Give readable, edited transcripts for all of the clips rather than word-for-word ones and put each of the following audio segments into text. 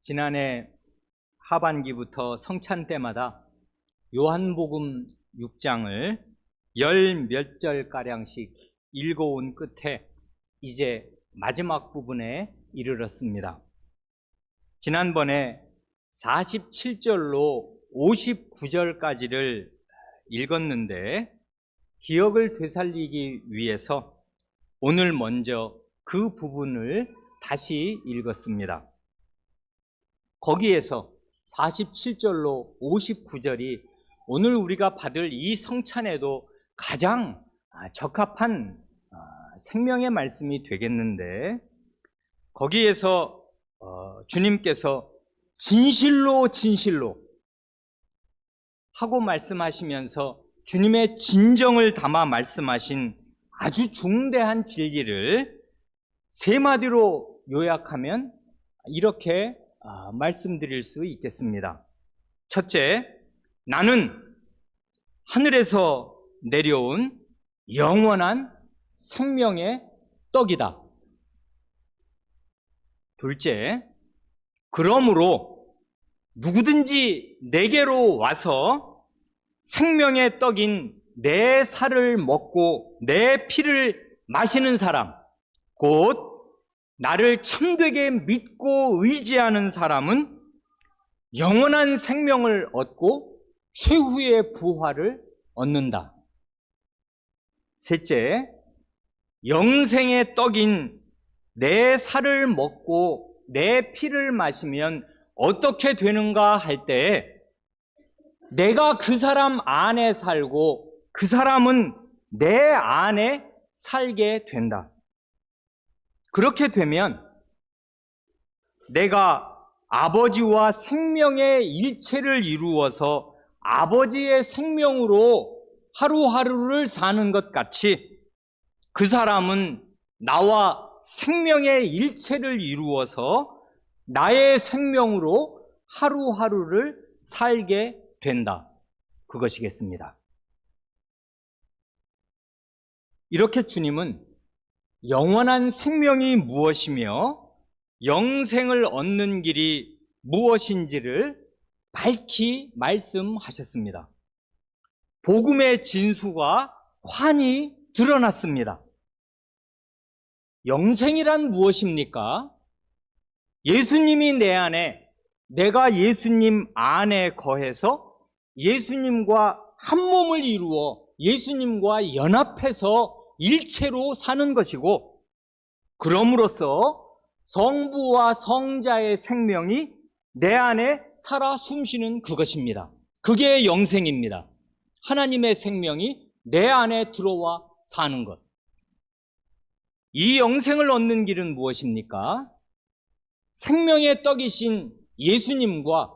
지난해 하반기부터 성찬 때마다 요한복음 6장을 열 몇 절가량씩 읽어온 끝에 이제 마지막 부분에 이르렀습니다. 지난번에 47절로 59절까지를 읽었는데 기억을 되살리기 위해서 오늘 먼저 그 부분을 다시 읽었습니다. 거기에서 47절로 59절이 오늘 우리가 받을 이 성찬에도 가장 적합한 생명의 말씀이 되겠는데, 거기에서 주님께서 진실로 진실로 하고 말씀하시면서 주님의 진정을 담아 말씀하신 아주 중대한 진리를 세 마디로 요약하면 이렇게 말씀드릴 수 있겠습니다. 첫째, 나는 하늘에서 내려온 영원한 생명의 떡이다. 둘째, 그러므로 누구든지 내게로 와서 생명의 떡인 내 살을 먹고 내 피를 마시는 사람, 곧 나를 참되게 믿고 의지하는 사람은 영원한 생명을 얻고 최후의 부활을 얻는다. 셋째, 영생의 떡인 내 살을 먹고 내 피를 마시면 어떻게 되는가 할 때, 내가 그 사람 안에 살고 그 사람은 내 안에 살게 된다. 그렇게 되면 내가 아버지와 생명의 일체를 이루어서 아버지의 생명으로 하루하루를 사는 것 같이 그 사람은 나와 생명의 일체를 이루어서 나의 생명으로 하루하루를 살게 된다. 그것이겠습니다. 이렇게 주님은 영원한 생명이 무엇이며 영생을 얻는 길이 무엇인지를 밝히 말씀하셨습니다. 복음의 진수가 환히 드러났습니다. 영생이란 무엇입니까? 예수님이 내 안에, 내가 예수님 안에 거해서 예수님과 한 몸을 이루어 예수님과 연합해서 일체로 사는 것이고, 그럼으로써 성부와 성자의 생명이 내 안에 살아 숨쉬는 그것입니다. 그게 영생입니다. 하나님의 생명이 내 안에 들어와 사는 것. 이 영생을 얻는 길은 무엇입니까? 생명의 떡이신 예수님과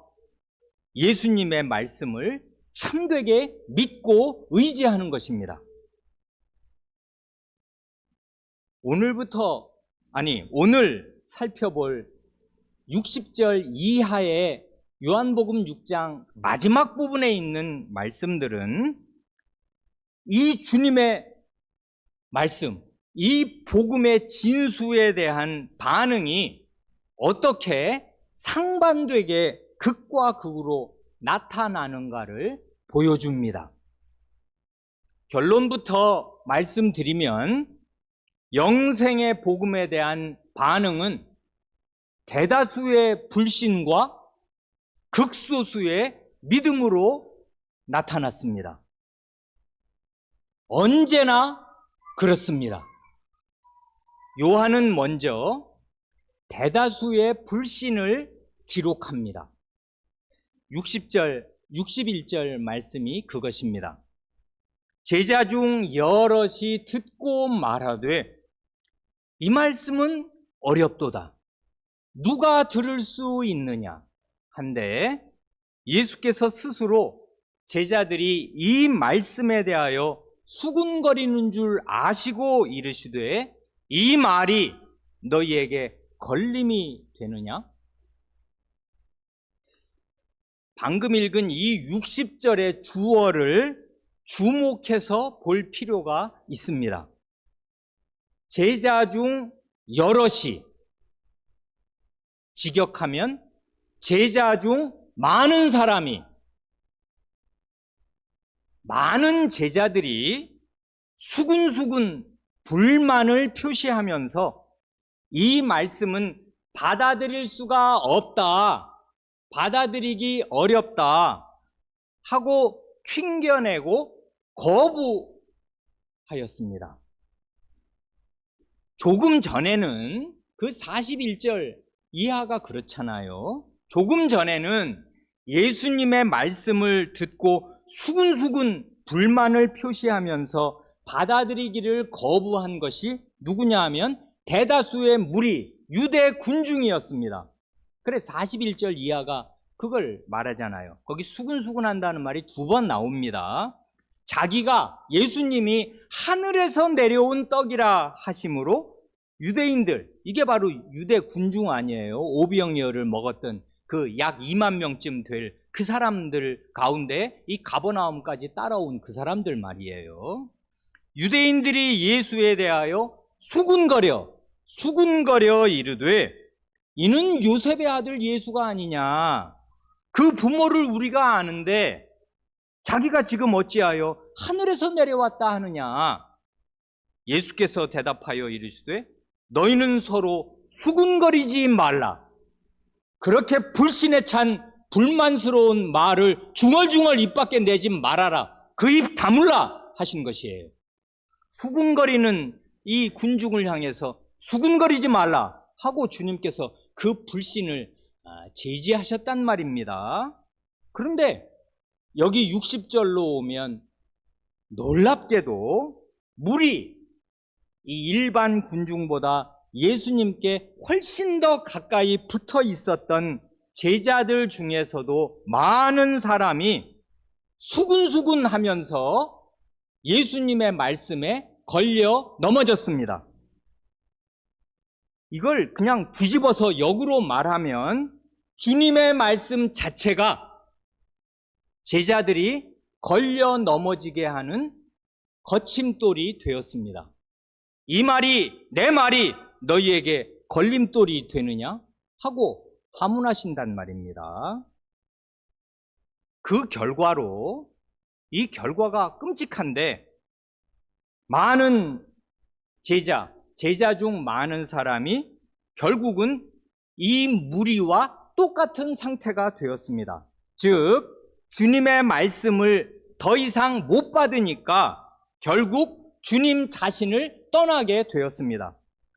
예수님의 말씀을 참되게 믿고 의지하는 것입니다. 오늘 살펴볼 60절 이하의 요한복음 6장 마지막 부분에 있는 말씀들은 이 주님의 말씀, 이 복음의 진수에 대한 반응이 어떻게 상반되게 극과 극으로 나타나는가를 보여줍니다. 결론부터 말씀드리면 영생의 복음에 대한 반응은 대다수의 불신과 극소수의 믿음으로 나타났습니다. 언제나 그렇습니다. 요한은 먼저 대다수의 불신을 기록합니다. 61절 말씀이 그것입니다. 제자 중 여럿이 듣고 말하되 이 말씀은 어렵도다. 누가 들을 수 있느냐 한데, 예수께서 스스로 제자들이 이 말씀에 대하여 수군거리는 줄 아시고 이르시되 이 말이 너희에게 걸림이 되느냐? 방금 읽은 이 60절의 주어를 주목해서 볼 필요가 있습니다. 제자 중 여럿이, 직역하면 제자 중 많은 제자들이 수근수근 불만을 표시하면서 이 말씀은 받아들일 수가 없다, 받아들이기 어렵다 하고 튕겨내고 거부하였습니다. 조금 전에는 그 41절 이하가 그렇잖아요. 조금 전에는 예수님의 말씀을 듣고 수근수근 불만을 표시하면서 받아들이기를 거부한 것이 누구냐 하면 대다수의 무리, 유대 군중이었습니다. 그래 41절 이하가 그걸 말하잖아요. 거기 수근수근 한다는 말이 2번 나옵니다. 자기가 예수님이 하늘에서 내려온 떡이라 하심으로 유대인들, 이게 바로 유대 군중 아니에요. 오병이어를 먹었던 그 약 2만 명쯤 될 그 사람들 가운데 이 가버나움까지 따라온 그 사람들 말이에요. 유대인들이 예수에 대하여 수군거려 이르되 이는 요셉의 아들 예수가 아니냐. 그 부모를 우리가 아는데 자기가 지금 어찌하여 하늘에서 내려왔다 하느냐. 예수께서 대답하여 이르시되 너희는 서로 수군거리지 말라. 그렇게 불신에 찬 불만스러운 말을 중얼중얼 입 밖에 내지 말아라. 그 입 다물라 하신 것이에요. 수군거리는 이 군중을 향해서 수군거리지 말라 하고 주님께서 그 불신을 제지하셨단 말입니다. 그런데 여기 60절로 오면 놀랍게도 무리, 이 일반 군중보다 예수님께 훨씬 더 가까이 붙어 있었던 제자들 중에서도 많은 사람이 수군수군 하면서 예수님의 말씀에 걸려 넘어졌습니다. 이걸 그냥 뒤집어서 역으로 말하면 주님의 말씀 자체가 제자들이 걸려 넘어지게 하는 거침돌이 되었습니다. 이 말이, 내 말이 너희에게 걸림돌이 되느냐? 하고 화문하신단 말입니다. 그 결과로, 이 결과가 끔찍한데 많은 제자 중 많은 사람이 결국은 이 무리와 똑같은 상태가 되었습니다. 즉 주님의 말씀을 더 이상 못 받으니까 결국 주님 자신을 떠나게 되었습니다.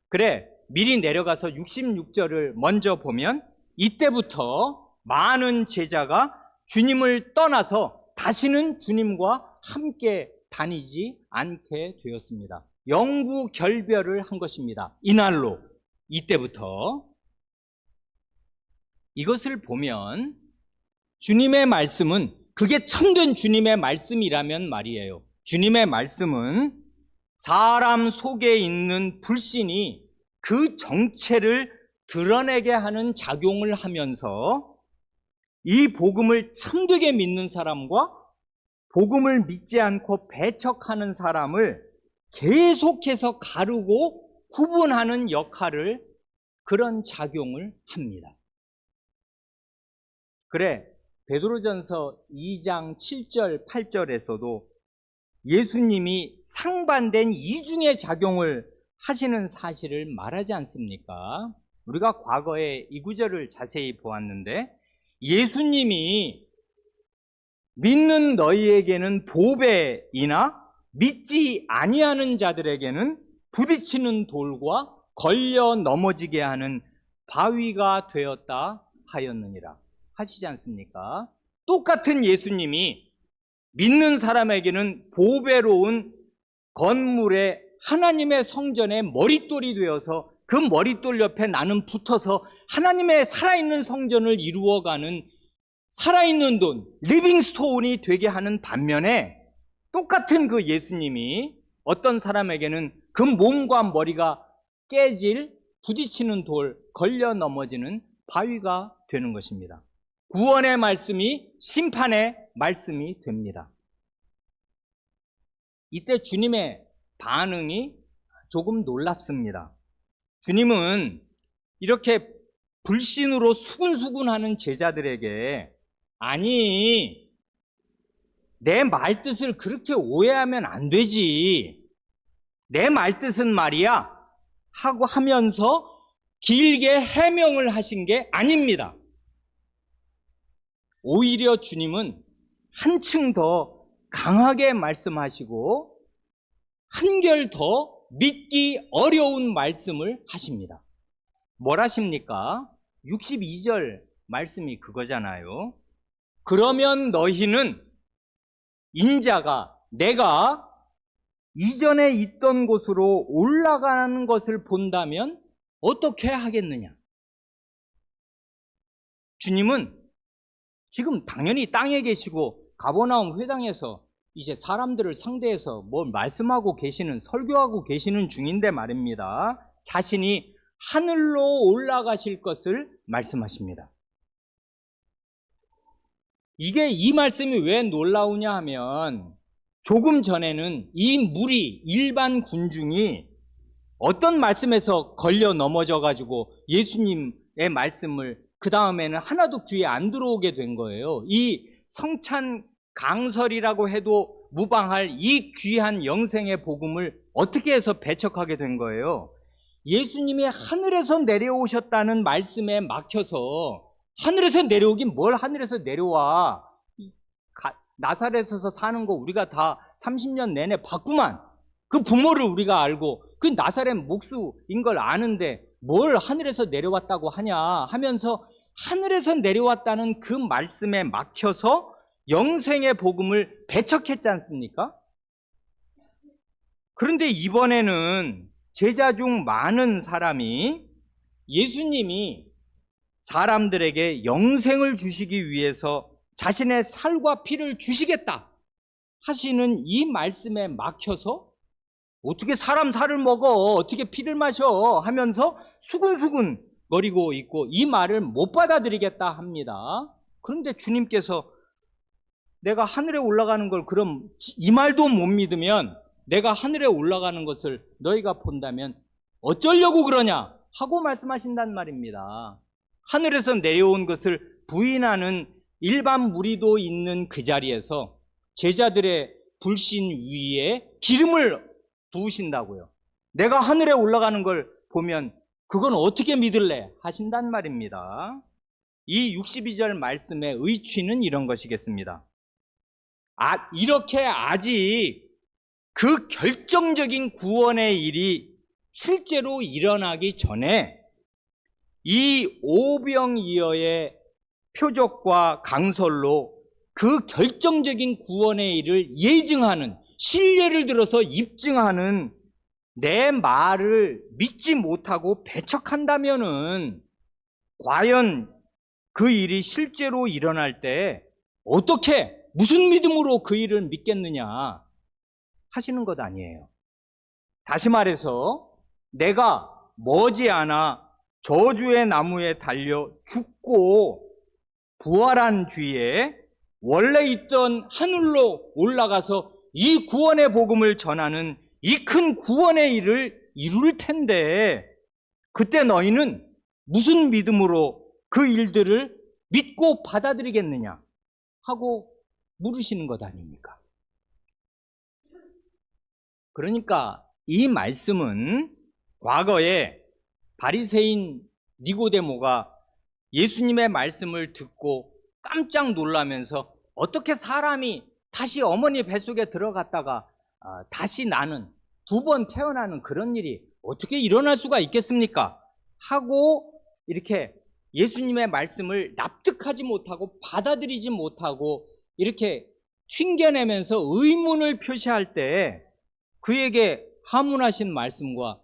그래, 미리 내려가서 66절을 먼저 보면 이때부터 많은 제자가 주님을 떠나서 다시는 주님과 함께 다니지 않게 되었습니다. 영구 결별을 한 것입니다. 이날로, 이때부터. 이것을 보면 주님의 말씀은, 그게 참된 주님의 말씀이라면 말이에요. 주님의 말씀은 사람 속에 있는 불신이 그 정체를 드러내게 하는 작용을 하면서 이 복음을 참되게 믿는 사람과 복음을 믿지 않고 배척하는 사람을 계속해서 가르고 구분하는 역할을, 그런 작용을 합니다. 그래, 베드로전서 2장 7절 8절에서도 예수님이 상반된 이중의 작용을 하시는 사실을 말하지 않습니까? 우리가 과거에 이 구절을 자세히 보았는데 예수님이 믿는 너희에게는 보배이나 믿지 아니하는 자들에게는 부딪히는 돌과 걸려 넘어지게 하는 바위가 되었다 하였느니라 하시지 않습니까? 똑같은 예수님이 믿는 사람에게는 보배로운 건물에 하나님의 성전의 머릿돌이 되어서 그 머릿돌 옆에 나는 붙어서 하나님의 살아있는 성전을 이루어가는 살아있는 돈, 리빙스톤이 되게 하는 반면에 똑같은 그 예수님이 어떤 사람에게는 그 몸과 머리가 깨질, 부딪히는 돌, 걸려 넘어지는 바위가 되는 것입니다. 구원의 말씀이 심판의 말씀이 됩니다. 이때 주님의 반응이 조금 놀랍습니다. 주님은 이렇게 불신으로 수군수군하는 제자들에게 아니, 내 말뜻을 그렇게 오해하면 안 되지. 내 말뜻은 말이야 하고 하면서 길게 해명을 하신 게 아닙니다. 오히려 주님은 한층 더 강하게 말씀하시고 한결 더 믿기 어려운 말씀을 하십니다. 뭘 하십니까? 62절 말씀이 그거잖아요. 그러면 너희는 인자가 내가 이전에 있던 곳으로 올라가는 것을 본다면 어떻게 하겠느냐? 주님은 지금 당연히 땅에 계시고 가버나움 회당에서 이제 사람들을 상대해서 뭘 말씀하고 계시는, 설교하고 계시는 중인데 말입니다. 자신이 하늘로 올라가실 것을 말씀하십니다. 이게 이 말씀이 왜 놀라우냐 하면 조금 전에는 이 무리 일반 군중이 어떤 말씀에서 걸려 넘어져 가지고 예수님의 말씀을 그 다음에는 하나도 귀에 안 들어오게 된 거예요. 이 성찬 강설이라고 해도 무방할 이 귀한 영생의 복음을 어떻게 해서 배척하게 된 거예요? 예수님이 하늘에서 내려오셨다는 말씀에 막혀서 하늘에서 내려오긴 뭘 하늘에서 내려와. 나사렛에서 사는 거 우리가 다 30년 내내 봤구만. 그 부모를 우리가 알고 그 나사렛 목수인 걸 아는데 뭘 하늘에서 내려왔다고 하냐 하면서 하늘에서 내려왔다는 그 말씀에 막혀서 영생의 복음을 배척했지 않습니까? 그런데 이번에는 제자 중 많은 사람이 예수님이 사람들에게 영생을 주시기 위해서 자신의 살과 피를 주시겠다 하시는 이 말씀에 막혀서 어떻게 사람 살을 먹어, 어떻게 피를 마셔 하면서 수근수근 거리고 있고 이 말을 못 받아들이겠다 합니다. 그런데 주님께서 내가 하늘에 올라가는 걸 그럼 이 말도 못 믿으면 내가 하늘에 올라가는 것을 너희가 본다면 어쩌려고 그러냐 하고 말씀하신단 말입니다. 하늘에서 내려온 것을 부인하는 일반 무리도 있는 그 자리에서 제자들의 불신 위에 기름을 부으신다고요. 내가 하늘에 올라가는 걸 보면 그건 어떻게 믿을래? 하신단 말입니다. 이 62절 말씀의 의취는 이런 것이겠습니다. 이렇게 아직 그 결정적인 구원의 일이 실제로 일어나기 전에 이 오병이어의 표적과 강설로 그 결정적인 구원의 일을 예증하는, 신뢰를 들어서 입증하는 내 말을 믿지 못하고 배척한다면은 과연 그 일이 실제로 일어날 때 어떻게, 무슨 믿음으로 그 일을 믿겠느냐 하시는 것 아니에요. 다시 말해서 내가 머지않아 저주의 나무에 달려 죽고 부활한 뒤에 원래 있던 하늘로 올라가서 이 구원의 복음을 전하는 이 큰 구원의 일을 이룰 텐데 그때 너희는 무슨 믿음으로 그 일들을 믿고 받아들이겠느냐 하고 물으시는 것 아닙니까? 그러니까 이 말씀은 과거에 바리새인 니고데모가 예수님의 말씀을 듣고 깜짝 놀라면서 어떻게 사람이 다시 어머니 뱃속에 들어갔다가 다시 나는, 두 번 태어나는 그런 일이 어떻게 일어날 수가 있겠습니까? 하고 이렇게 예수님의 말씀을 납득하지 못하고 받아들이지 못하고 이렇게 튕겨내면서 의문을 표시할 때 그에게 하문하신 말씀과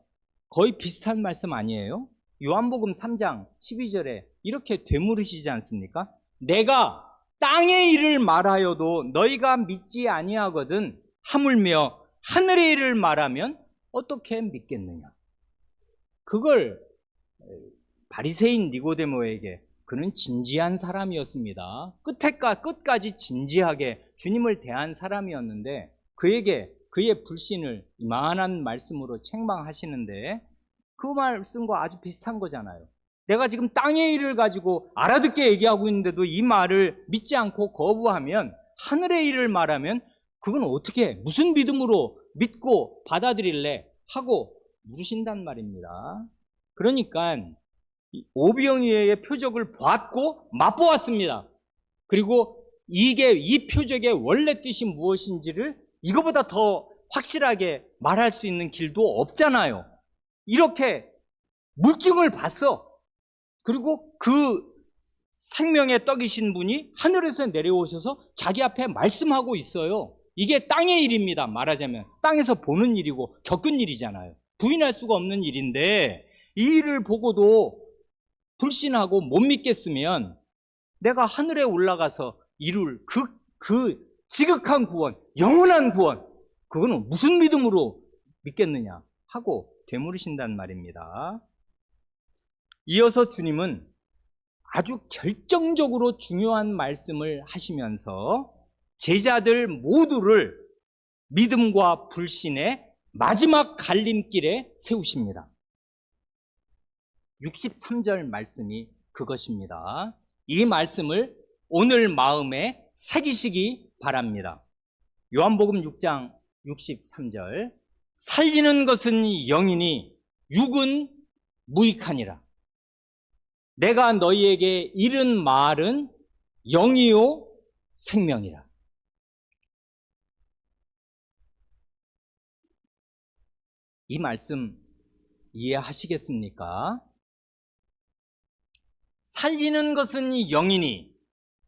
거의 비슷한 말씀 아니에요? 요한복음 3장 12절에 이렇게 되물으시지 않습니까? 내가 땅의 일을 말하여도 너희가 믿지 아니하거든 하물며 하늘의 일을 말하면 어떻게 믿겠느냐? 그걸 바리새인 니고데모에게, 그는 진지한 사람이었습니다. 끝까지 진지하게 주님을 대한 사람이었는데 그에게 그의 불신을 이만한 말씀으로 책망하시는데 그 말씀과 아주 비슷한 거잖아요. 내가 지금 땅의 일을 가지고 알아듣게 얘기하고 있는데도 이 말을 믿지 않고 거부하면, 하늘의 일을 말하면 그건 어떻게, 무슨 믿음으로 믿고 받아들일래? 하고 물으신단 말입니다. 그러니까 오병이어의 표적을 봤고 맛보았습니다. 그리고 이 표적의 원래 뜻이 무엇인지를 이거보다 더 확실하게 말할 수 있는 길도 없잖아요. 이렇게 물증을 봤어. 그리고 그 생명의 떡이신 분이 하늘에서 내려오셔서 자기 앞에 말씀하고 있어요. 이게 땅의 일입니다. 말하자면 땅에서 보는 일이고 겪은 일이잖아요. 부인할 수가 없는 일인데 이 일을 보고도 불신하고 못 믿겠으면 내가 하늘에 올라가서 이룰 그 지극한 구원, 영원한 구원, 그거는 무슨 믿음으로 믿겠느냐 하고 되물으신단 말입니다. 이어서 주님은 아주 결정적으로 중요한 말씀을 하시면서 제자들 모두를 믿음과 불신의 마지막 갈림길에 세우십니다. 63절 말씀이 그것입니다. 이 말씀을 오늘 마음에 새기시기 바랍니다. 요한복음 6장 63절, 살리는 것은 영이니 육은 무익하니라. 내가 너희에게 이른 말은 영이요 생명이라. 이 말씀 이해하시겠습니까? 살리는 것은 영이니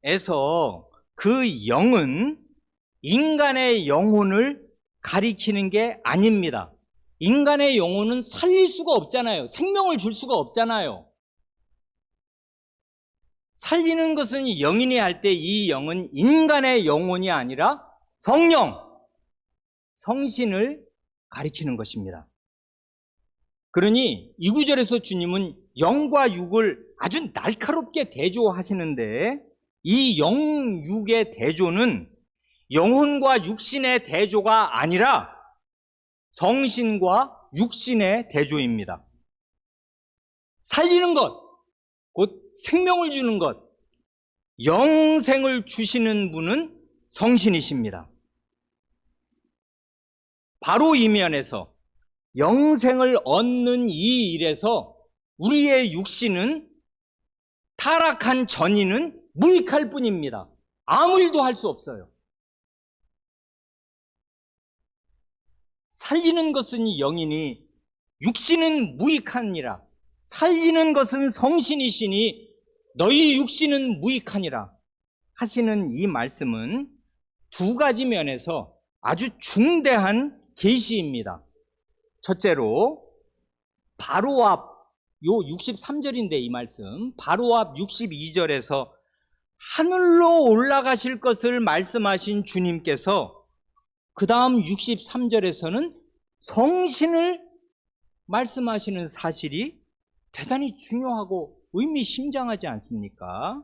에서 그 영은 인간의 영혼을 가리키는 게 아닙니다. 인간의 영혼은 살릴 수가 없잖아요. 생명을 줄 수가 없잖아요. 살리는 것은 영이니 할 때 이 영은 인간의 영혼이 아니라 성령, 성신을 가리키는 것입니다. 그러니 이 구절에서 주님은 영과 육을 아주 날카롭게 대조하시는데, 이 영육의 대조는 영혼과 육신의 대조가 아니라 성신과 육신의 대조입니다. 살리는 것, 곧 생명을 주는 것, 영생을 주시는 분은 성신이십니다. 바로 이 면에서 영생을 얻는 이 일에서 우리의 육신은, 타락한 전인은 무익할 뿐입니다. 아무 일도 할 수 없어요. 살리는 것은 영이니 육신은 무익하니라. 살리는 것은 성신이시니 너희 육신은 무익하니라 하시는 이 말씀은 두 가지 면에서 아주 중대한 계시입니다. 첫째로 바로 앞, 요 63절인데 이 말씀, 바로 앞 62절에서 하늘로 올라가실 것을 말씀하신 주님께서 그 다음 63절에서는 성신을 말씀하시는 사실이 대단히 중요하고 의미심장하지 않습니까?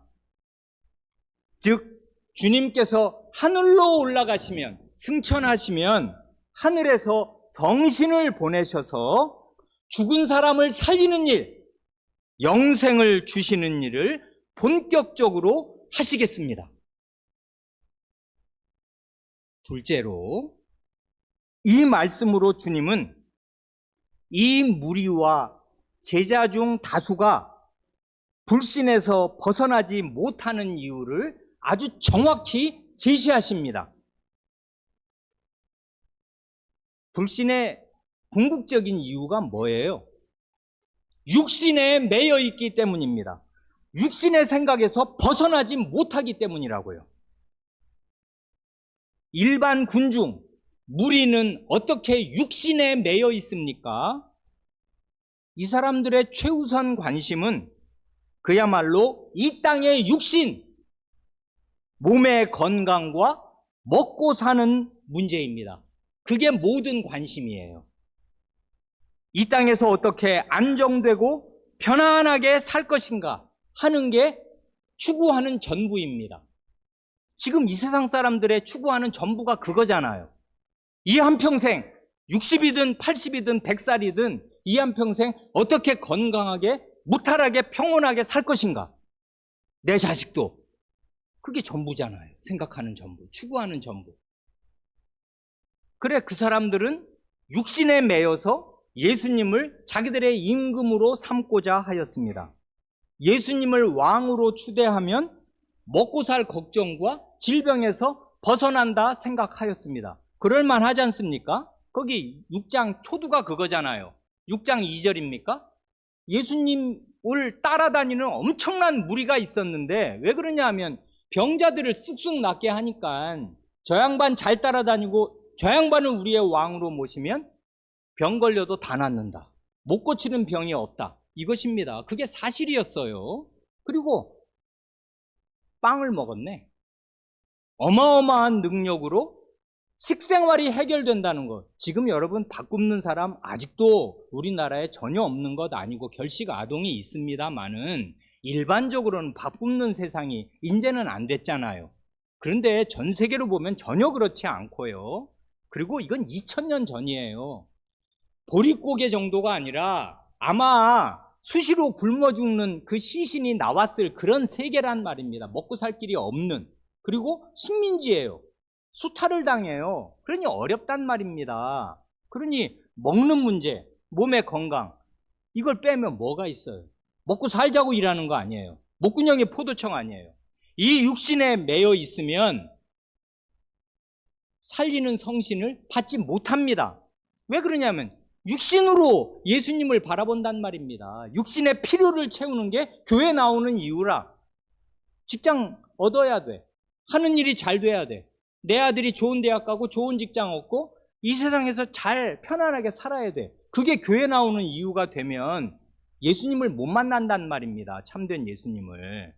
즉 주님께서 하늘로 올라가시면, 승천하시면 하늘에서 성신을 보내셔서 죽은 사람을 살리는 일, 영생을 주시는 일을 본격적으로 하시겠습니다. 둘째로, 이 말씀으로 주님은 이 무리와 제자 중 다수가 불신에서 벗어나지 못하는 이유를 아주 정확히 제시하십니다. 불신의 궁극적인 이유가 뭐예요? 육신에 매여 있기 때문입니다. 육신의 생각에서 벗어나지 못하기 때문이라고요. 일반 군중, 무리는 어떻게 육신에 매여 있습니까? 이 사람들의 최우선 관심은 그야말로 이 땅의 육신, 몸의 건강과 먹고 사는 문제입니다. 그게 모든 관심이에요. 이 땅에서 어떻게 안정되고 편안하게 살 것인가 하는 게 추구하는 전부입니다. 지금 이 세상 사람들의 추구하는 전부가 그거잖아요. 이 한평생 60이든 80이든 100살이든 이 한평생 어떻게 건강하게 무탈하게 평온하게 살 것인가? 내 자식도. 그게 전부잖아요. 생각하는 전부, 추구하는 전부. 그래, 그 사람들은 육신에 매여서 예수님을 자기들의 임금으로 삼고자 하였습니다. 예수님을 왕으로 추대하면 먹고 살 걱정과 질병에서 벗어난다 생각하였습니다. 그럴만 하지 않습니까? 거기 6장 초두가 그거잖아요. 6장 2절입니까? 예수님을 따라다니는 엄청난 무리가 있었는데 왜 그러냐 하면 병자들을 쑥쑥 낫게 하니까 저 양반 잘 따라다니고 저 양반을 우리의 왕으로 모시면 병 걸려도 다 낫는다. 못 고치는 병이 없다. 이것입니다. 그게 사실이었어요. 그리고 빵을 먹었네. 어마어마한 능력으로 식생활이 해결된다는 것. 지금 여러분 밥 굽는 사람 아직도 우리나라에 전혀 없는 것 아니고 결식 아동이 있습니다만은 일반적으로는 밥 굽는 세상이 이제는 안 됐잖아요. 그런데 전 세계로 보면 전혀 그렇지 않고요. 그리고 이건 2000년 전이에요. 보릿고개 정도가 아니라 아마 수시로 굶어 죽는 그 시신이 나왔을 그런 세계란 말입니다. 먹고 살 길이 없는. 그리고 식민지예요. 수탈을 당해요. 그러니 어렵단 말입니다. 그러니 먹는 문제, 몸의 건강, 이걸 빼면 뭐가 있어요? 먹고 살자고 일하는 거 아니에요. 목구멍이 포도청 아니에요. 이 육신에 매여 있으면 살리는 성신을 받지 못합니다. 왜 그러냐면 육신으로 예수님을 바라본단 말입니다. 육신의 필요를 채우는 게 교회 나오는 이유라. 직장 얻어야 돼. 하는 일이 잘 돼야 돼. 내 아들이 좋은 대학 가고 좋은 직장 얻고 이 세상에서 잘 편안하게 살아야 돼. 그게 교회 나오는 이유가 되면 예수님을 못 만난단 말입니다. 참된 예수님을.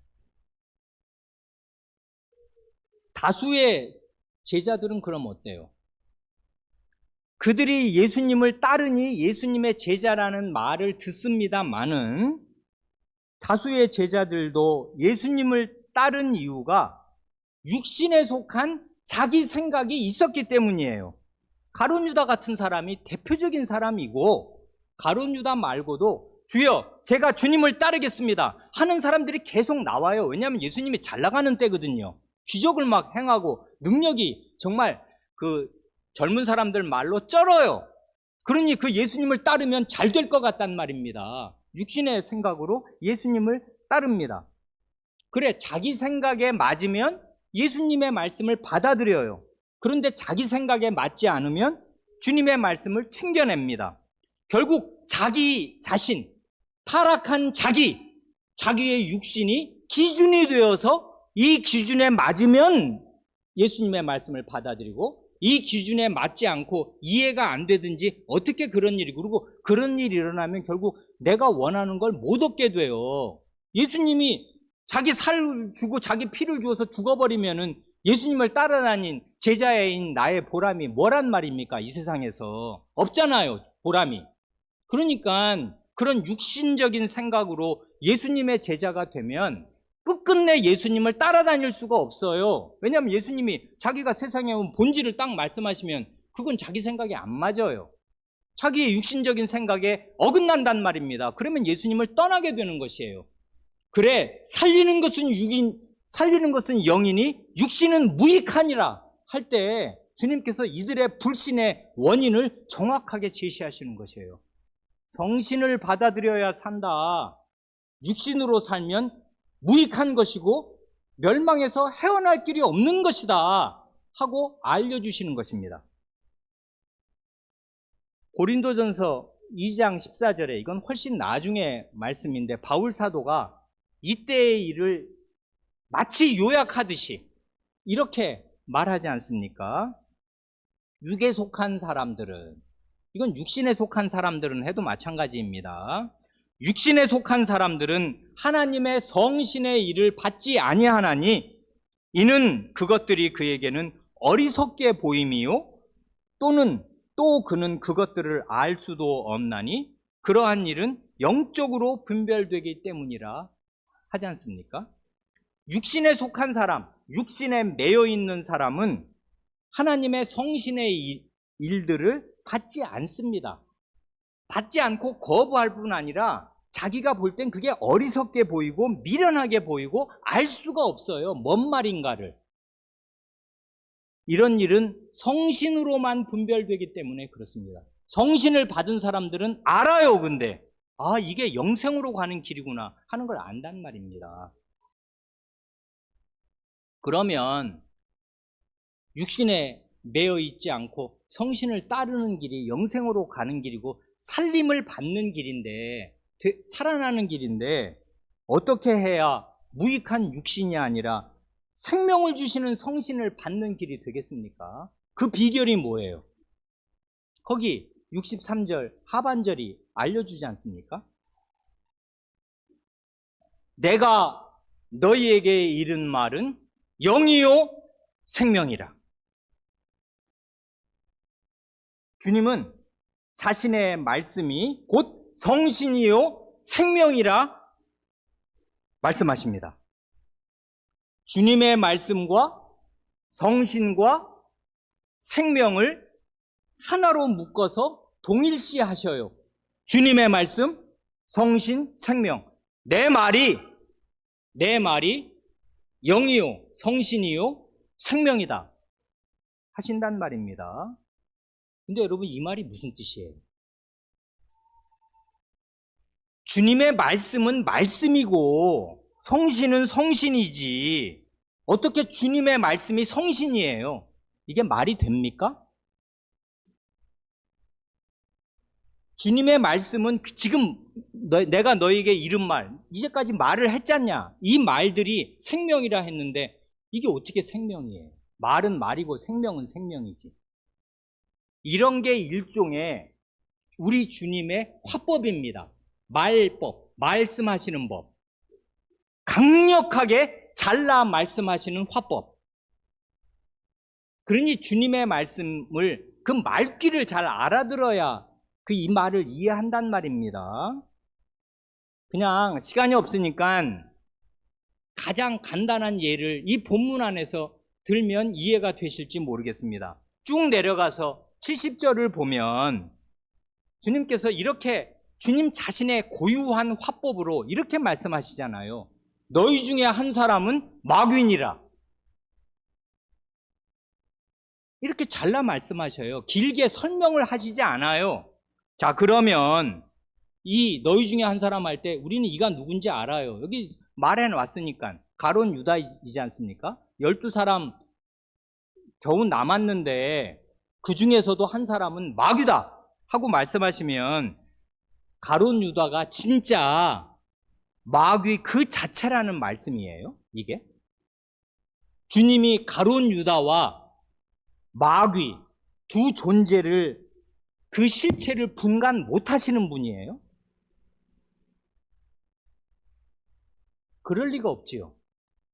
다수의 제자들은 그럼 어때요? 그들이 예수님을 따르니 예수님의 제자라는 말을 듣습니다마는 다수의 제자들도 예수님을 따른 이유가 육신에 속한 자기 생각이 있었기 때문이에요. 가룟 유다 같은 사람이 대표적인 사람이고 가룟 유다 말고도 주여 제가 주님을 따르겠습니다 하는 사람들이 계속 나와요. 왜냐하면 예수님이 잘 나가는 때거든요. 기적을 막 행하고 능력이 정말 그 젊은 사람들 말로 쩔어요. 그러니 그 예수님을 따르면 잘 될 것 같단 말입니다. 육신의 생각으로 예수님을 따릅니다. 그래, 자기 생각에 맞으면 예수님의 말씀을 받아들여요. 그런데 자기 생각에 맞지 않으면 주님의 말씀을 튕겨냅니다. 결국 자기 자신, 타락한 자기의 육신이 기준이 되어서 이 기준에 맞으면 예수님의 말씀을 받아들이고 이 기준에 맞지 않고 이해가 안 되든지 어떻게 그런 일이, 그리고 그런 일이 일어나면 결국 내가 원하는 걸 못 얻게 돼요. 예수님이 자기 살을 주고 자기 피를 주어서 죽어버리면은 예수님을 따라다닌 제자인 나의 보람이 뭐란 말입니까? 이 세상에서 없잖아요, 보람이. 그러니까 그런 육신적인 생각으로 예수님의 제자가 되면 끝끝내 예수님을 따라다닐 수가 없어요. 왜냐하면 예수님이 자기가 세상에 온 본질을 딱 말씀하시면 그건 자기 생각에 안 맞아요. 자기의 육신적인 생각에 어긋난단 말입니다. 그러면 예수님을 떠나게 되는 것이에요. 그래, 살리는 것은 영이니 육신은 무익하니라 할 때 주님께서 이들의 불신의 원인을 정확하게 제시하시는 것이에요. 성신을 받아들여야 산다. 육신으로 살면 무익한 것이고 멸망에서 헤어날 길이 없는 것이다 하고 알려주시는 것입니다. 고린도전서 2장 14절에, 이건 훨씬 나중에 말씀인데 바울 사도가 이때의 일을 마치 요약하듯이 이렇게 말하지 않습니까? 육에 속한 사람들은, 이건 육신에 속한 사람들은 해도 마찬가지입니다. 육신에 속한 사람들은 하나님의 성신의 일을 받지 아니하나니 이는 그것들이 그에게는 어리석게 보임이요 또는 또 그는 그것들을 알 수도 없나니 그러한 일은 영적으로 분별되기 때문이라 하지 않습니까? 육신에 속한 사람, 육신에 매여 있는 사람은 하나님의 성신의 일들을 받지 않습니다. 받지 않고 거부할 뿐 아니라 자기가 볼 땐 그게 어리석게 보이고 미련하게 보이고 알 수가 없어요. 뭔 말인가를. 이런 일은 성신으로만 분별되기 때문에 그렇습니다. 성신을 받은 사람들은 알아요. 근데 이게 영생으로 가는 길이구나 하는 걸 안단 말입니다. 그러면 육신에 매여 있지 않고 성신을 따르는 길이 영생으로 가는 길이고 살림을 받는 길인데, 살아나는 길인데, 어떻게 해야 무익한 육신이 아니라 생명을 주시는 성신을 받는 길이 되겠습니까? 그 비결이 뭐예요? 거기 63절 하반절이 알려주지 않습니까? 내가 너희에게 이른 말은 영이요 생명이라. 주님은 자신의 말씀이 곧 성신이요 생명이라 말씀하십니다. 주님의 말씀과 성신과 생명을 하나로 묶어서 동일시 하셔요. 주님의 말씀, 성신, 생명. 내 말이 영이요 성신이요 생명이다 하신단 말입니다. 근데 여러분, 이 말이 무슨 뜻이에요? 주님의 말씀은 말씀이고 성신은 성신이지 어떻게 주님의 말씀이 성신이에요? 이게 말이 됩니까? 주님의 말씀은 지금 내가 너에게 이른 말, 이제까지 말을 했잖냐? 이 말들이 생명이라 했는데 이게 어떻게 생명이에요? 말은 말이고 생명은 생명이지. 이런 게 일종의 우리 주님의 화법입니다. 말법, 말씀하시는 법. 강력하게 잘라 말씀하시는 화법. 그러니 주님의 말씀을, 그 말귀를 잘 알아들어야 이 말을 이해한단 말입니다. 그냥 시간이 없으니까 가장 간단한 예를 이 본문 안에서 들면 이해가 되실지 모르겠습니다. 쭉 내려가서 70절을 보면 주님께서 이렇게 주님 자신의 고유한 화법으로 이렇게 말씀하시잖아요. 너희 중에 한 사람은 마귀니라. 이렇게 잘라 말씀하셔요. 길게 설명을 하시지 않아요. 자, 그러면 이 너희 중에 한 사람 할 때 우리는 이가 누군지 알아요. 여기 말해놨으니까. 가룟 유다이지 않습니까? 12사람 겨우 남았는데 그 중에서도 한 사람은 마귀다 하고 말씀하시면 가룟 유다가 진짜 마귀 그 자체라는 말씀이에요. 이게 주님이 가룟 유다와 마귀 두 존재를, 그 실체를 분간 못하시는 분이에요? 그럴 리가 없지요.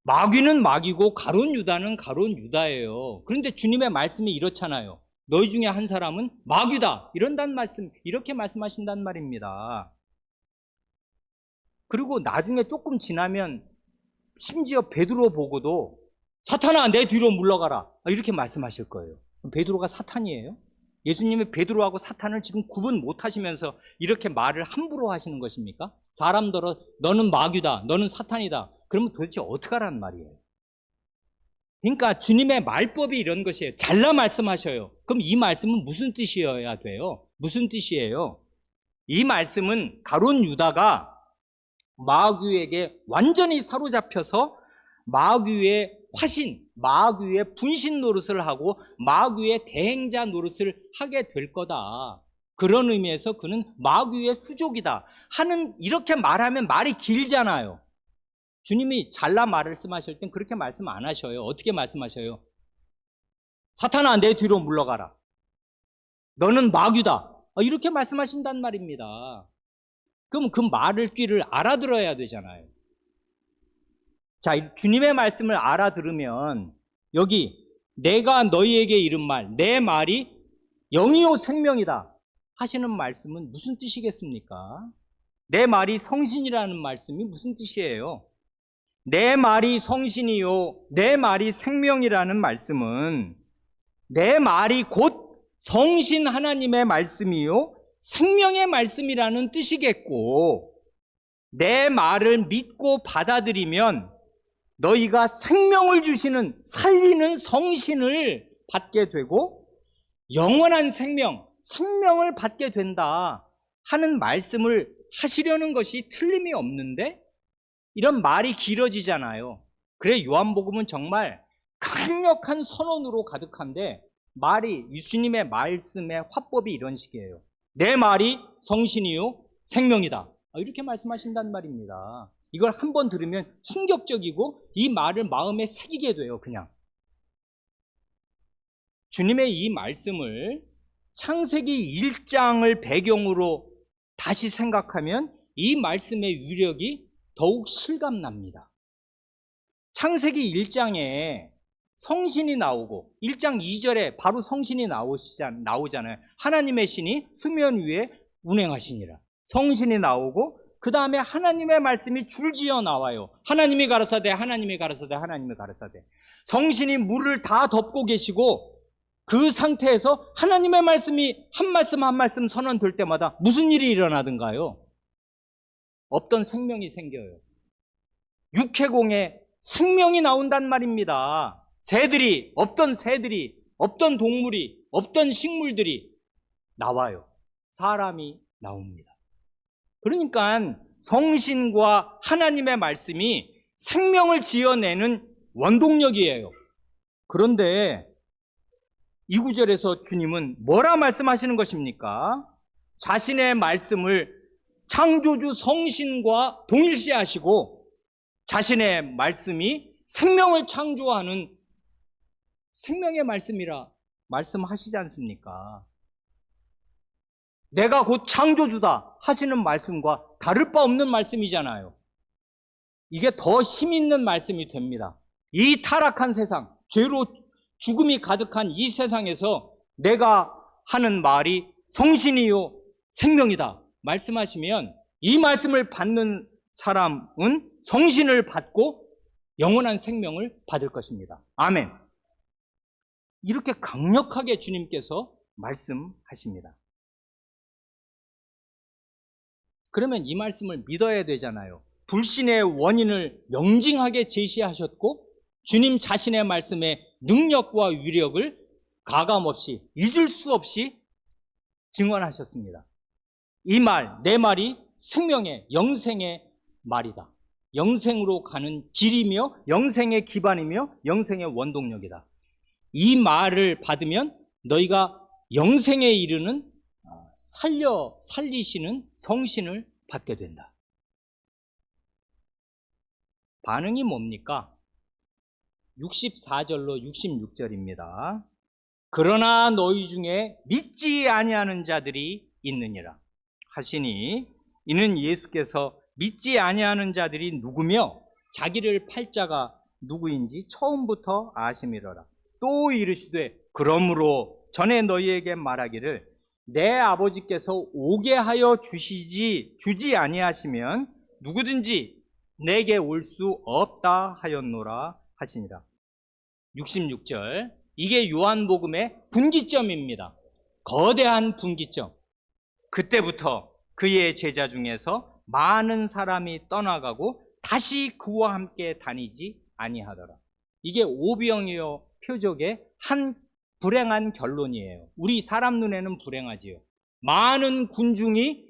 마귀는 마귀고 가룟 유다는 가룟 유다예요. 그런데 주님의 말씀이 이렇잖아요. 너희 중에 한 사람은 마귀다 이런단 말씀, 이렇게 말씀하신단 말입니다. 그리고 나중에 조금 지나면 심지어 베드로 보고도 사탄아 내 뒤로 물러가라 이렇게 말씀하실 거예요. 베드로가 사탄이에요? 예수님이 베드로하고 사탄을 지금 구분 못하시면서 이렇게 말을 함부로 하시는 것입니까? 사람들은 너는 마귀다, 너는 사탄이다. 그러면 도대체 어떻게 하라는 말이에요? 그러니까 주님의 말법이 이런 것이에요. 잘라 말씀하셔요. 그럼 이 말씀은 무슨 뜻이어야 돼요? 무슨 뜻이에요? 이 말씀은 가룟 유다가 마귀에게 완전히 사로잡혀서 마귀의 화신, 마귀의 분신 노릇을 하고 마귀의 대행자 노릇을 하게 될 거다. 그런 의미에서 그는 마귀의 수족이다 하는, 이렇게 말하면 말이 길잖아요. 주님이 잘라 말씀하실 땐 그렇게 말씀 안 하셔요. 어떻게 말씀하셔요? 사탄아 내 뒤로 물러가라. 너는 마귀다. 이렇게 말씀하신단 말입니다. 그럼 그 말을 귀를 알아들어야 되잖아요. 자, 주님의 말씀을 알아들으면 여기 내가 너희에게 이른 말, 내 말이 영이요 생명이다 하시는 말씀은 무슨 뜻이겠습니까? 내 말이 성신이라는 말씀이 무슨 뜻이에요? 내 말이 성신이요 내 말이 생명이라는 말씀은 내 말이 곧 성신 하나님의 말씀이요 생명의 말씀이라는 뜻이겠고, 내 말을 믿고 받아들이면 너희가 생명을 주시는 살리는 성신을 받게 되고 영원한 생명을 받게 된다 하는 말씀을 하시려는 것이 틀림이 없는데 이런 말이 길어지잖아요. 그래 요한복음은 정말 강력한 선언으로 가득한데 말이 예수님의 말씀의 화법이 이런 식이에요. 내 말이 성신이요 생명이다. 이렇게 말씀하신단 말입니다. 이걸 한번 들으면 충격적이고 이 말을 마음에 새기게 돼요. 그냥 주님의 이 말씀을 창세기 1장을 배경으로 다시 생각하면 이 말씀의 위력이 더욱 실감납니다. 창세기 1장에 성신이 나오고 1장 2절에 바로 성신이 나오잖아요. 하나님의 신이 수면 위에 운행하시니라. 성신이 나오고 그 다음에 하나님의 말씀이 줄지어 나와요. 하나님이 가라사대 하나님이 가라사대 하나님이 가라사대. 성신이 물을 다 덮고 계시고 그 상태에서 하나님의 말씀이 한 말씀 한 말씀 선언될 때마다 무슨 일이 일어나던가요? 없던 생명이 생겨요. 육해공에 생명이 나온단 말입니다. 없던 새들이, 없던 동물이, 없던 식물들이 나와요. 사람이 나옵니다. 그러니까 성신과 하나님의 말씀이 생명을 지어내는 원동력이에요. 그런데 이 구절에서 주님은 뭐라 말씀하시는 것입니까? 자신의 말씀을 창조주 성신과 동일시하시고 자신의 말씀이 생명을 창조하는 생명의 말씀이라 말씀하시지 않습니까? 내가 곧 창조주다 하시는 말씀과 다를 바 없는 말씀이잖아요. 이게 더 힘 있는 말씀이 됩니다. 이 타락한 세상, 죄로 죽음이 가득한 이 세상에서 내가 하는 말이 성신이요 생명이다 말씀하시면 이 말씀을 받는 사람은 성신을 받고 영원한 생명을 받을 것입니다. 아멘. 이렇게 강력하게 주님께서 말씀하십니다. 그러면 이 말씀을 믿어야 되잖아요. 불신의 원인을 명징하게 제시하셨고 주님 자신의 말씀의 능력과 위력을 가감없이 잊을 수 없이 증언하셨습니다. 이 말, 내 말이 생명의 영생의 말이다. 영생으로 가는 길이며 영생의 기반이며 영생의 원동력이다. 이 말을 받으면 너희가 영생에 이르는 살리시는 성신을 받게 된다. 반응이 뭡니까? 64절로 66절입니다. 그러나 너희 중에 믿지 아니하는 자들이 있느니라 하시니 이는 예수께서 믿지 아니하는 자들이 누구며 자기를 팔 자가 누구인지 처음부터 아심이로라. 또 이르시되 그러므로 전에 너희에게 말하기를 내 아버지께서 오게 하여 주지 아니하시면 누구든지 내게 올 수 없다 하였노라 하시니라. 66절, 이게 요한복음의 분기점입니다. 거대한 분기점. 그때부터 그의 제자 중에서 많은 사람이 떠나가고 다시 그와 함께 다니지 아니하더라. 이게 오병이어 표적의 한 불행한 결론이에요. 우리 사람 눈에는 불행하지요. 많은 군중이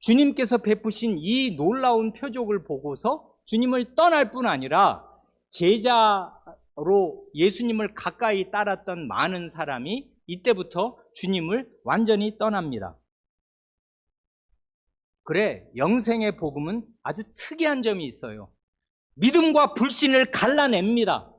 주님께서 베푸신 이 놀라운 표적을 보고서 주님을 떠날 뿐 아니라 제자로 예수님을 가까이 따랐던 많은 사람이 이때부터 주님을 완전히 떠납니다. 그래, 영생의 복음은 아주 특이한 점이 있어요. 믿음과 불신을 갈라냅니다.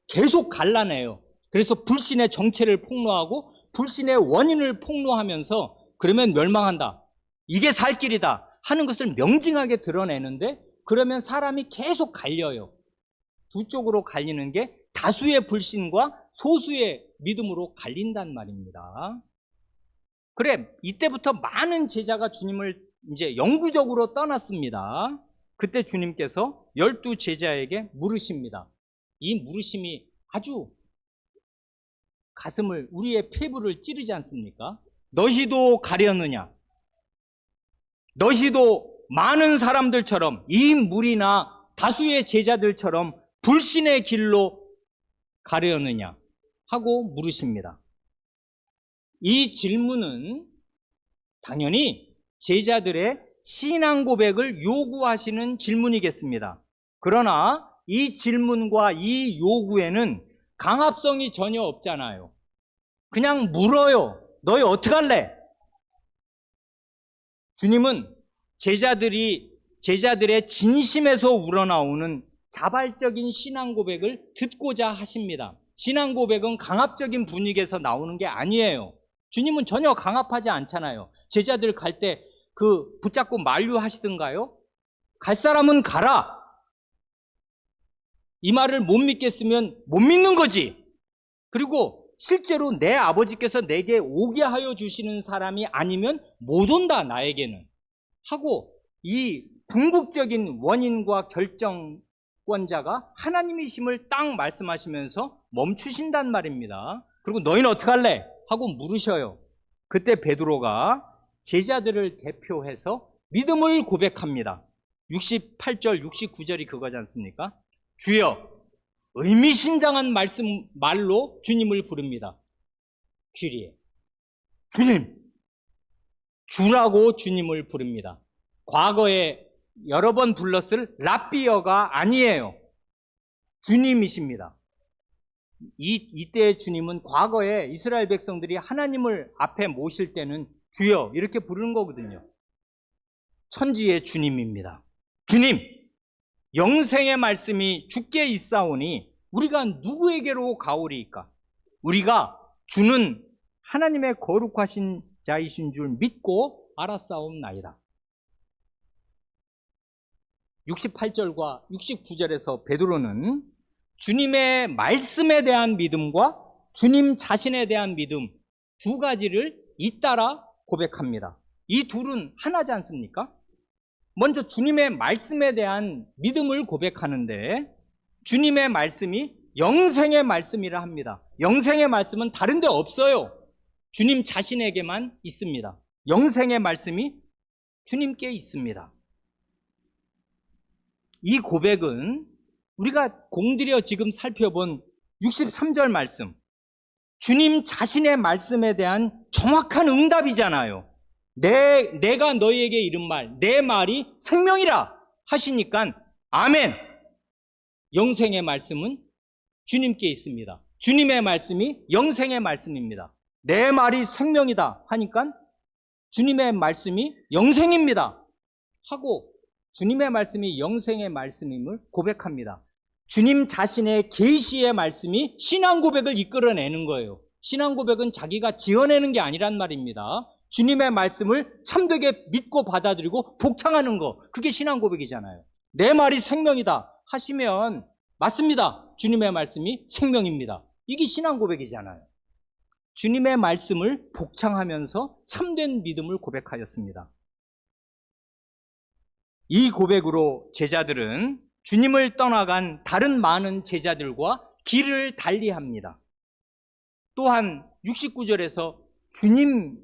계속 갈라내요. 그래서 불신의 정체를 폭로하고 불신의 원인을 폭로하면서 그러면 멸망한다, 이게 살 길이다 하는 것을 명징하게 드러내는데, 그러면 사람이 계속 갈려요. 두 쪽으로 갈리는 게 다수의 불신과 소수의 믿음으로 갈린단 말입니다. 그래, 이때부터 많은 제자가 주님을 이제 영구적으로 떠났습니다. 그때 주님께서 12 제자에게 물으십니다. 이 물으심이 아주 가슴을, 우리의 폐부를 찌르지 않습니까? 너희도 가려느냐? 너희도 많은 사람들처럼, 이 무리나 다수의 제자들처럼 불신의 길로 가려느냐 하고 물으십니다. 이 질문은 당연히 제자들의 신앙 고백을 요구하시는 질문이겠습니다. 그러나 이 질문과 이 요구에는 강압성이 전혀 없잖아요. 그냥 물어요. 너희 어떡할래? 주님은 제자들의 진심에서 우러나오는 자발적인 신앙 고백을 듣고자 하십니다. 신앙 고백은 강압적인 분위기에서 나오는 게 아니에요. 주님은 전혀 강압하지 않잖아요. 제자들 갈 때 붙잡고 만류하시던가요? 갈 사람은 가라. 이 말을 못 믿겠으면 못 믿는 거지. 그리고 실제로 내 아버지께서 내게 오게 하여 주시는 사람이 아니면 못 온다, 나에게는. 하고 이 궁극적인 원인과 결정권자가 하나님이심을 딱 말씀하시면서 멈추신단 말입니다. 그리고 너희는 어떡할래? 하고 물으셔요. 그때 베드로가 제자들을 대표해서 믿음을 고백합니다. 68절, 69절이 그거지 않습니까? 주여, 의미심장한 말로 주님을 부릅니다. 귀리에. 주님! 주라고 주님을 부릅니다. 과거에 여러 번 불렀을 랍비어가 아니에요. 주님이십니다. 이때의 주님은 과거에 이스라엘 백성들이 하나님을 앞에 모실 때는 주여 이렇게 부르는 거거든요. 천지의 주님입니다. 주님, 영생의 말씀이 주께 있사오니 우리가 누구에게로 가오리이까? 우리가 주는 하나님의 거룩하신 자이신 줄 믿고 알았사옵나이다. 68절과 69절에서 베드로는 주님의 말씀에 대한 믿음과 주님 자신에 대한 믿음 두 가지를 잇따라 고백합니다. 이 둘은 하나지 않습니까? 먼저 주님의 말씀에 대한 믿음을 고백하는데 주님의 말씀이 영생의 말씀이라 합니다. 영생의 말씀은 다른 데 없어요. 주님 자신에게만 있습니다. 영생의 말씀이 주님께 있습니다. 이 고백은 우리가 공들여 지금 살펴본 63절 말씀, 주님 자신의 말씀에 대한 정확한 응답이잖아요. 내가 너희에게 이른 말, 내 말이 생명이라 하시니까 아멘. 영생의 말씀은 주님께 있습니다. 주님의 말씀이 영생의 말씀입니다. 내 말이 생명이다 하니까 주님의 말씀이 영생입니다 하고 주님의 말씀이 영생의 말씀임을 고백합니다. 주님 자신의 계시의 말씀이 신앙 고백을 이끌어내는 거예요. 신앙 고백은 자기가 지어내는 게 아니란 말입니다. 주님의 말씀을 참되게 믿고 받아들이고 복창하는 거, 그게 신앙 고백이잖아요. 내 말이 생명이다 하시면 맞습니다. 주님의 말씀이 생명입니다. 이게 신앙 고백이잖아요. 주님의 말씀을 복창하면서 참된 믿음을 고백하였습니다. 이 고백으로 제자들은 주님을 떠나간 다른 많은 제자들과 길을 달리합니다. 또한 69절에서 주님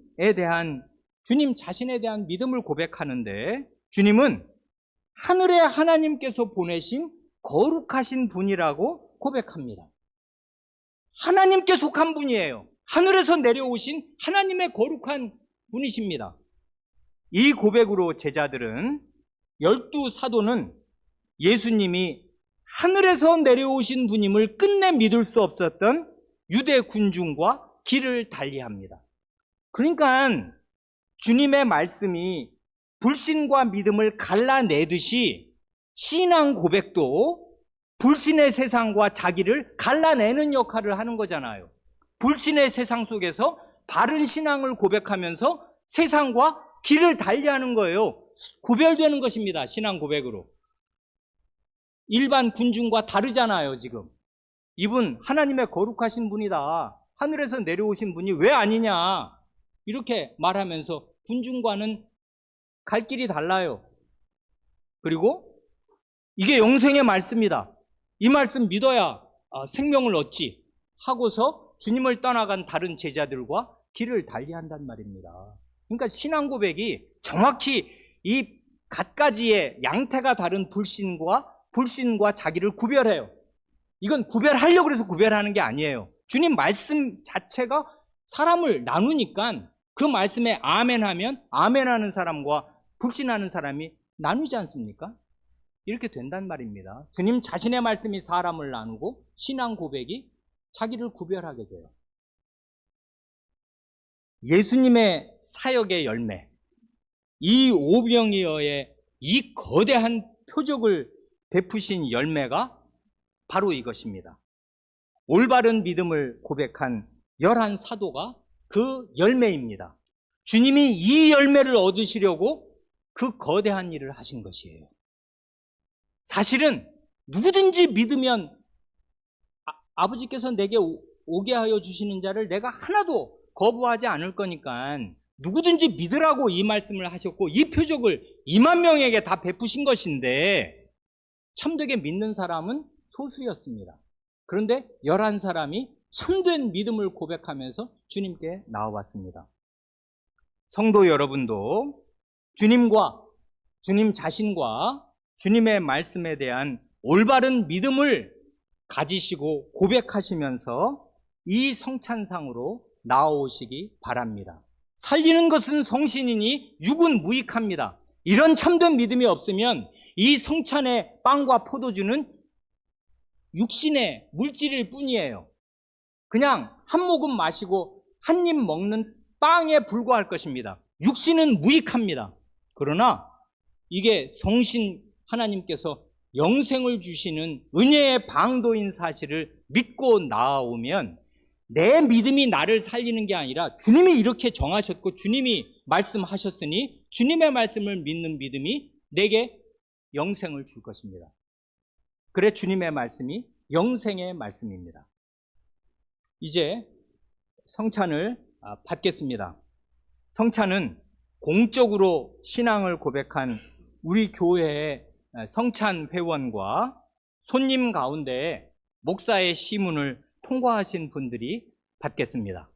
자신에 대한 믿음을 고백하는데 주님은 하늘의 하나님께서 보내신 거룩하신 분이라고 고백합니다. 하나님께 속한 분이에요. 하늘에서 내려오신 하나님의 거룩한 분이십니다. 이 고백으로 제자들은 12사도는 예수님이 하늘에서 내려오신 분임을 끝내 믿을 수 없었던 유대 군중과 길을 달리합니다. 그러니까 주님의 말씀이 불신과 믿음을 갈라내듯이 신앙 고백도 불신의 세상과 자기를 갈라내는 역할을 하는 거잖아요. 불신의 세상 속에서 바른 신앙을 고백하면서 세상과 길을 달리하는 거예요. 구별되는 것입니다. 신앙 고백으로. 일반 군중과 다르잖아요. 지금 이분 하나님의 거룩하신 분이다, 하늘에서 내려오신 분이 왜 아니냐 이렇게 말하면서 군중과는 갈 길이 달라요. 그리고 이게 영생의 말씀이다, 이 말씀 믿어야 생명을 얻지 하고서 주님을 떠나간 다른 제자들과 길을 달리한단 말입니다. 그러니까 신앙 고백이 정확히 이 갖가지의 양태가 다른 불신과 자기를 구별해요. 이건 구별하려고 해서 구별하는 게 아니에요. 주님 말씀 자체가 사람을 나누니까 그 말씀에 아멘하면 아멘하는 사람과 불신하는 사람이 나누지 않습니까? 이렇게 된단 말입니다. 주님 자신의 말씀이 사람을 나누고 신앙 고백이 자기를 구별하게 돼요. 예수님의 사역의 열매, 이 오병이어의 이 거대한 표적을 베푸신 열매가 바로 이것입니다. 올바른 믿음을 고백한 11사도가 그 열매입니다. 주님이 이 열매를 얻으시려고 그 거대한 일을 하신 것이에요. 사실은 누구든지 믿으면 아버지께서 내게 오게 하여 주시는 자를 내가 하나도 거부하지 않을 거니까 누구든지 믿으라고 이 말씀을 하셨고 이 표적을 2만 명에게 다 베푸신 것인데 참되게 믿는 사람은 소수였습니다. 그런데 11사람이 참된 믿음을 고백하면서 주님께 나와왔습니다. 성도 여러분도 주님과 주님 자신과 주님의 말씀에 대한 올바른 믿음을 가지시고 고백하시면서 이 성찬상으로 나오시기 바랍니다. 살리는 것은 성신이니 육은 무익합니다. 이런 참된 믿음이 없으면 이 성찬의 빵과 포도주는 육신의 물질일 뿐이에요. 그냥 한 모금 마시고 한 입 먹는 빵에 불과할 것입니다. 육신은 무익합니다. 그러나 이게 성신 하나님께서 영생을 주시는 은혜의 방도인 사실을 믿고 나아오면 내 믿음이 나를 살리는 게 아니라 주님이 이렇게 정하셨고 주님이 말씀하셨으니 주님의 말씀을 믿는 믿음이 내게 영생을 줄 것입니다. 그래 주님의 말씀이 영생의 말씀입니다. 이제 성찬을 받겠습니다. 성찬은 공적으로 신앙을 고백한 우리 교회의 성찬 회원과 손님 가운데 목사의 시문을 통과하신 분들이 받겠습니다.